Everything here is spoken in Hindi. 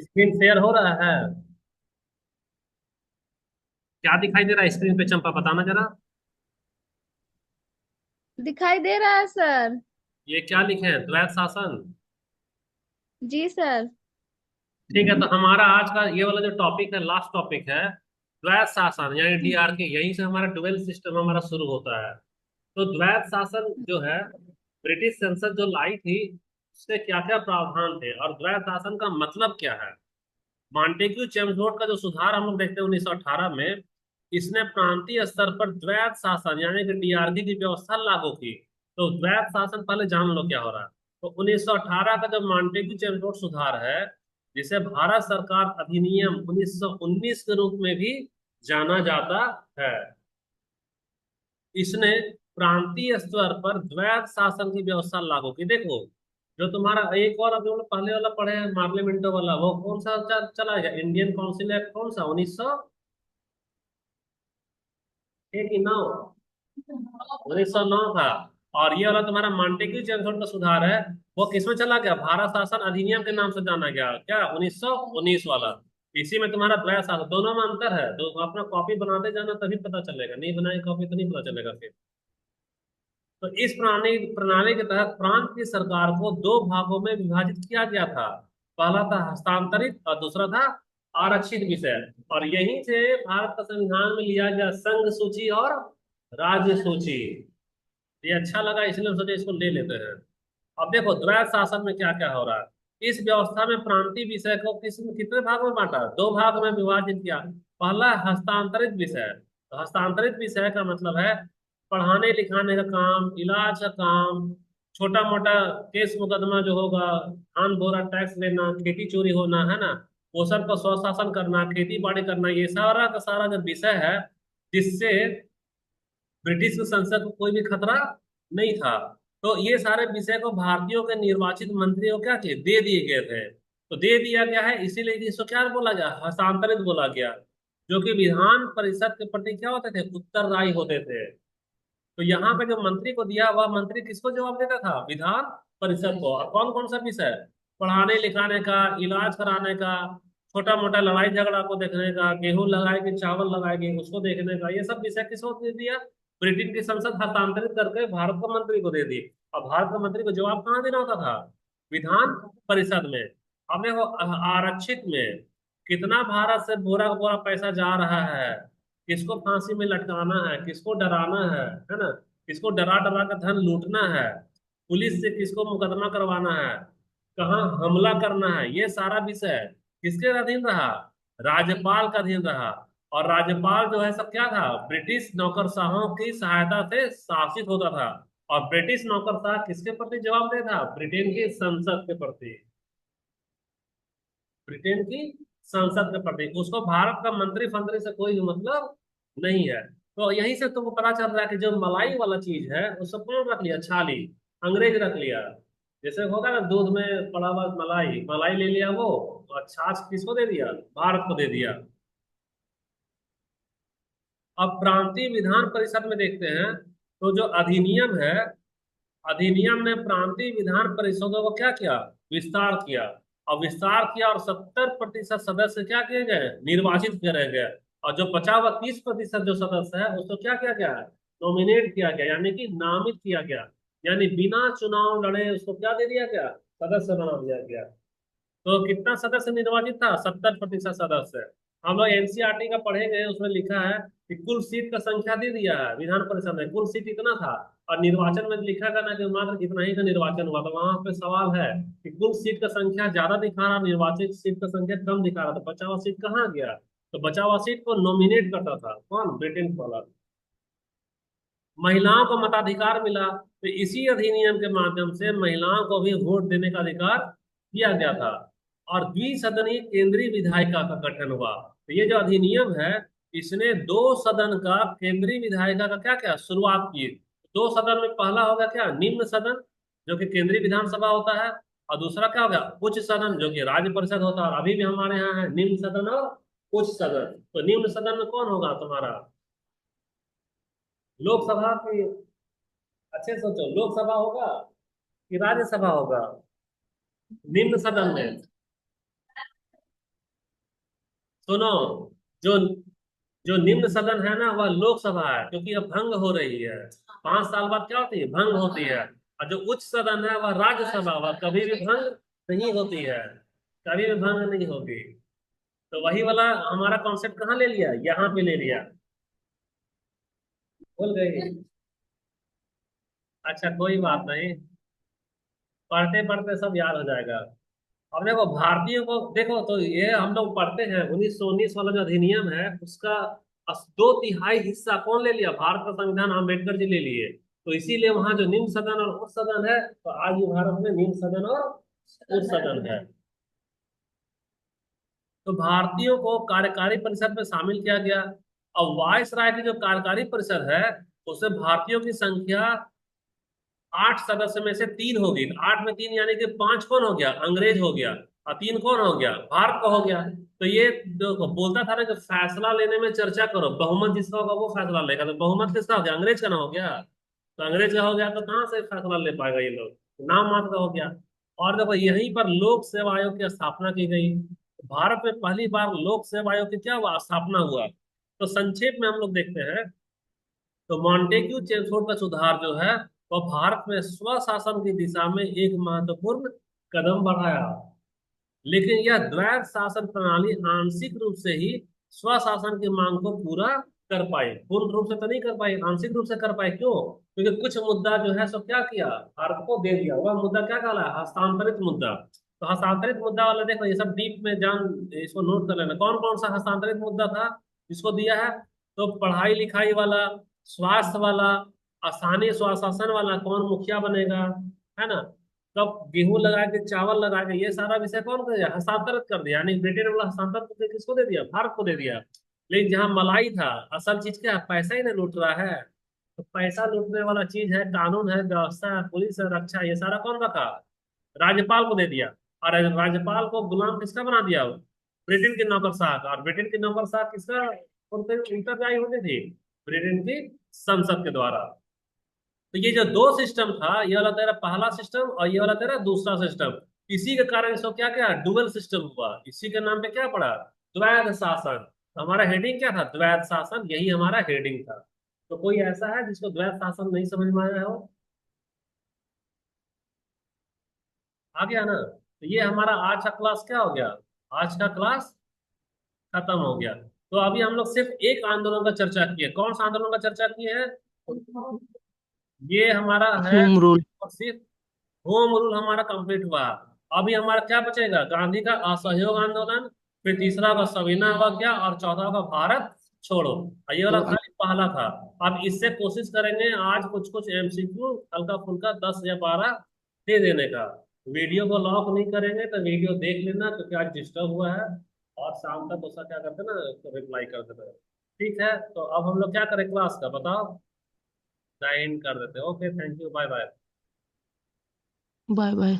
स्क्रीन शेयर हो रहा है? क्या दिखाई दे रहा है स्क्रीन पे, चंपा बताना जरा। दिखाई दे रहा है सर। ये क्या लिखे हैं, द्वैत शासन? जी सर। ठीक है, तो हमारा आज का ये वाला जो टॉपिक है, लास्ट टॉपिक है, द्वैत शासन यानी डीआरके। यहीं से हमारा डुअल सिस्टम हमारा शुरू होता है। तो द्वैत शासन जो है, ब्रिटिश संसद जो लाई थी, उसके क्या क्या प्रावधान थे और द्वैत शासन का मतलब क्या है। मॉन्टेग्यू चेम्सफोर्ड का जो सुधार हम लोग देखते हैं 1918 में, इसने प्रांतीय स्तर पर द्वैत शासन यानी कि डीआरके की व्यवस्था लागू की। तो द्वैत शासन पहले जान लो क्या हो रहा है। तो 1918 का जो मॉन्टेग्यू चेम्सफोर्ड सुधार है, जिसे भारत सरकार अधिनियम 1919 के रूप में भी जाना जाता है, इसने प्रांतीय स्तर पर द्वैत शासन की व्यवस्था लागू की। देखो, जो तुम्हारा एक और अभी हम लोग पहले वाला पढ़े हैं मार्लियामेंटो वाला, वो कौन सा चला गया, इंडियन काउंसिल एक्ट कौन सा, 1909 का। और ये वाला तुम्हारा मॉन्टेग्यू चेम्सफोर्ड का सुधार है, वो किसमें चला गया, भारत शासन अधिनियम के नाम से जाना गया, क्या 1919 वाला। इसी में तुम्हारा द्वैत शासन, दोनों में अंतर है, तो अपना कॉपी बनाते जाना तभी पता चलेगा, नहीं बनाए कॉपी तो नहीं पता चलेगा फिर। तो इस प्रणाली प्रणाली के तहत प्रांत की सरकार को दो भागों में विभाजित किया गया था। पहला था हस्तांतरित और दूसरा था आरक्षित विषय। और यहीं से भारत का संविधान में लिया गया संघ सूची और राज्य सूची। ये अच्छा लगा इसलिए हम सोचे इसको ले लेते हैं। अब देखो द्वैत शासन में क्या क्या हो रहा है। इस व्यवस्था में प्रांतीय विषय को कितने भाग में बांटा, दो भाग में विभाजित किया। पहला हस्तांतरित विषय। तो हस्तांतरित विषय का मतलब है पढ़ाने लिखाने का काम, इलाज का काम, छोटा मोटा केस मुकदमा जो होगा, धान बोरा टैक्स लेना, खेती चोरी होना है ना, वो सब का स्वशासन करना, खेती बाड़ी करना, ये सारा का सारा जो विषय है, जिससे ब्रिटिश संसद को कोई भी खतरा नहीं था। तो ये सारे विषय को भारतीयों के निर्वाचित मंत्रियों क्या थे, दे दिए गए थे। तो दे दिया गया है, इसीलिए इसको क्या बोला गया, हस्तांतरित बोला गया। जो कि विधान परिषद के प्रति क्या होते थे, उत्तरदायी होते थे। तो यहाँ पे जो मंत्री को दिया, वह मंत्री किसको जवाब देता था, विधान परिषद को। और कौन कौन सा विषय, पढ़ाने लिखाने का, इलाज कराने का, छोटा मोटा लड़ाई झगड़ा को देखने का, गेहूं लगाएगी चावल लगाएगी उसको देखने का, ये सब विषय किसको दे दिया, ब्रिटेन की संसद हस्तांतरित करके भारत के मंत्री को दे दी। और भारत के मंत्री को जवाब कहाँ देना होता था, विधान परिषद में। अब देखो आरक्षित में कितना भारत से बोरा बोरा पैसा जा रहा है, किसको फांसी में लटकाना है, किसको डराना है ना, किसको डरा डरा कर धन लूटना है, पुलिस से किसको मुकदमा करवाना है, कहाँ हमला करना है, ये सारा विषय किसके अधीन रहा, राज्यपाल का अधीन रहा। और राज्यपाल जो है सब क्या था, ब्रिटिश नौकरशाहों की सहायता से शासित होता था। और ब्रिटिश नौकरशाह किसके प्रति जवाबदेह था, ब्रिटेन की संसद के प्रति, ब्रिटेन की संसद के प्रति। उसको भारत का मंत्री फंत्री से कोई मतलब नहीं है। तो यहीं से तुमको पता चल रहा है कि जो मलाई वाला चीज है उसको कौन रख लिया, छाली, अंग्रेज रख लिया। जैसे होगा ना दूध में पड़ा हुआ मलाई, मलाई ले लिया वो, और छाछ किसको दे दिया, भारत को दे दिया। अब प्रांतीय विधान परिषद में देखते हैं, तो जो अधिनियम है, अधिनियम ने प्रांतीय विधान परिषदों को क्या किया, विस्तार किया। और विस्तार किया और 70% सदस्य क्या किए गए, निर्वाचित करे गए। और जो बचा हुआ 30% जो सदस्य है उसको क्या किया गया, नॉमिनेट किया गया, यानी कि नामित किया गया। यानी बिना चुनाव लड़े उसको क्या दे दिया गया, सदस्य बना दिया गया। तो कितना सदस्य निर्वाचित था, 70% सदस्य। हम लोग एनसीईआरटी का पढ़े गए, उसमें लिखा है कि कुल सीट का संख्या दे दिया है विधान परिषद में, कुल सीट इतना था। और निर्वाचन में लिखा गया ना कि मात्र इतना ही का निर्वाचन हुआ, तो वहां पे सवाल है कि कुल सीट का संख्या ज्यादा दिखा रहा, निर्वाचित सीट का संख्या कम दिखा रहा, तो बचा हुआ सीट कहाँ गया। तो बचा हुआ सीट को नॉमिनेट करता था कौन, ब्रिटेन वाला। महिलाओं को मताधिकार मिला, तो इसी अधिनियम के माध्यम से महिलाओं को भी वोट देने का अधिकार दिया गया था। और द्विसदनीय केंद्रीय विधायिका का गठन हुआ। तो ये जो अधिनियम है, इसने दो सदन का केंद्रीय विधायिका का क्या क्या शुरुआत की। दो सदन में पहला होगा क्या, निम्न सदन, जो कि केंद्रीय विधानसभा होता है। और दूसरा क्या होगा, उच्च सदन, जो कि राज्य परिषद होता है। और अभी भी हमारे यहाँ है निम्न सदन और उच्च सदन। तो निम्न सदन में कौन होगा तुम्हारा, लोकसभा की, अच्छे से सोचो, लोकसभा होगा कि राज्यसभा होगा, निम्न सदन में। सुनो, जो जो निम्न सदन है ना वह लोकसभा है, क्योंकि अब भंग हो रही है। 5 साल बाद क्या होती है, भंग होती है। और जो उच्च सदन है वह राज्यसभा, वह कभी भी भंग नहीं होती है, कभी भी भंग नहीं होती। तो वही वाला हमारा कॉन्सेप्ट कहाँ ले लिया, यहाँ पे ले लिया। भूल गई? अच्छा कोई बात नहीं, पढ़ते पढ़ते सब याद हो जाएगा। अब देखो भारतीयों को देखो, तो ये हम लोग पढ़ते हैं 1919 वाला जो अधिनियम है उसका 2/3 हिस्सा कौन ले लिया, भारत का संविधान अम्बेडकर जी ले लिए। तो इसीलिए वहां जो निम्न सदन और उच्च सदन है, तो आज भी भारत में निम्न सदन और उच्च सदन है। तो भारतीयों को कार्यकारी परिषद में शामिल किया गया। अब वायस राय की जो कार्यकारी परिषद है, उसमें भारतीयों की संख्या 8 सदस्य में से 3 होगी। तो 8 में 3 यानी कि 5 कौन हो गया, अंग्रेज हो गया। और 3 कौन हो गया, भारत का हो गया। तो ये जो बोलता था ना कि फैसला लेने में चर्चा करो, बहुमत जिसका होगा वो फैसला लेगा। तो बहुमत किसका हो गया, अंग्रेज का ना हो गया। तो अंग्रेज का हो गया तो कहाँ से फैसला ले पाएगा ये लोग, नाम मात्र का हो गया। और देखो यहीं पर लोक सेवा आयोग की स्थापना की गई। भारत में पहली बार लोक सेवा आयोग की क्या हुआ, स्थापना हुआ। तो संक्षेप में हम लोग देखते हैं, तो मॉन्टेग्यू चेमस्फोर्ड का सुधार जो है वह भारत में स्वशासन की दिशा में एक महत्वपूर्ण कदम बढ़ाया। लेकिन यह द्वैध शासन प्रणाली आंशिक रूप से ही स्वशासन की मांग को पूरा कर पाई, पूर्ण रूप से तो नहीं कर पाई, आंशिक रूप से कर पाई। क्यों? क्योंकि कुछ मुद्दा जो है सो क्या किया, भारत को दे दिया। वह मुद्दा क्या कहला है, हस्तांतरित मुद्दा। तो हस्तांतरित मुद्दा वाला देखो, ये सब डीप में जान, इसको नोट कर लेना कौन कौन सा हस्तांतरित मुद्दा था जिसको दिया है। तो पढ़ाई लिखाई वाला, स्वास्थ्य वाला, स्थानीय स्वशासन वाला, कौन मुखिया बनेगा, है ना, कब गेहूं लगा के चावल लगा के, ये सारा विषय कौन कर दिया, हस्तांतरित कर दिया। यानी ब्रिटेन वाला हस्तांतरित करके किसको दे दिया, भारत को दे दिया। लेकिन जहां मलाई था, असल चीज क्या है, पैसा ही ना लूट रहा है। तो पैसा लूटने वाला चीज है, कानून है, व्यवस्था है, पुलिस है, रक्षा, ये सारा कौन रखा, राज्यपाल को दे दिया। और राज्यपाल को गुलाम किसका बना दिया, ब्रिटेन के नौकरशाह का। और ब्रिटेन की नौकरशाह किसका, उनके उत्तरदायी होती थी, ब्रिटेन की संसद के द्वारा। तो ये जो दो सिस्टम था, ये वाला तेरा पहला सिस्टम और ये वाला तेरा दूसरा सिस्टम, इसी के कारण इसको क्या क्या डुअल सिस्टम हुआ, इसी के नाम पे क्या पड़ा, द्वैध शासन। तो हमारा हेडिंग क्या था, द्वैध शासन, यही हमारा हेडिंग था। तो कोई ऐसा है जिसको द्वैध शासन नहीं समझ में आया हो, आ गया ना। तो ये हमारा आज का क्लास क्या हो गया, आज का क्लास खत्म हो गया। तो अभी हम लोग सिर्फ एक आंदोलन का चर्चा किए, कौन सा आंदोलन का चर्चा किए हैं, ये हमारा है। Home rule. और सिर्फ होम रूल हमारा कंप्लीट हुआ। अभी हमारा क्या बचेगा, गांधी का असहयोग आंदोलन, फिर तीसरा का सविनय अवज्ञा, और चौथा का भारत छोड़ो। ये वाला तो खाली पहला था। अब इससे कोशिश करेंगे आज कुछ कुछ एमसीक्यू हल्का फुल्का 10 या 12 दे देने का। वीडियो को लॉक नहीं करेंगे, तो वीडियो देख लेना क्योंकि आज डिस्टर्ब हुआ है। और शाम तक उसका क्या करते ना, रिप्लाई कर देते हैं। ठीक है, तो अब हम लोग क्या करें क्लास का बताओ, साइन कर देते हैं। Okay, thank you, bye bye. Bye bye.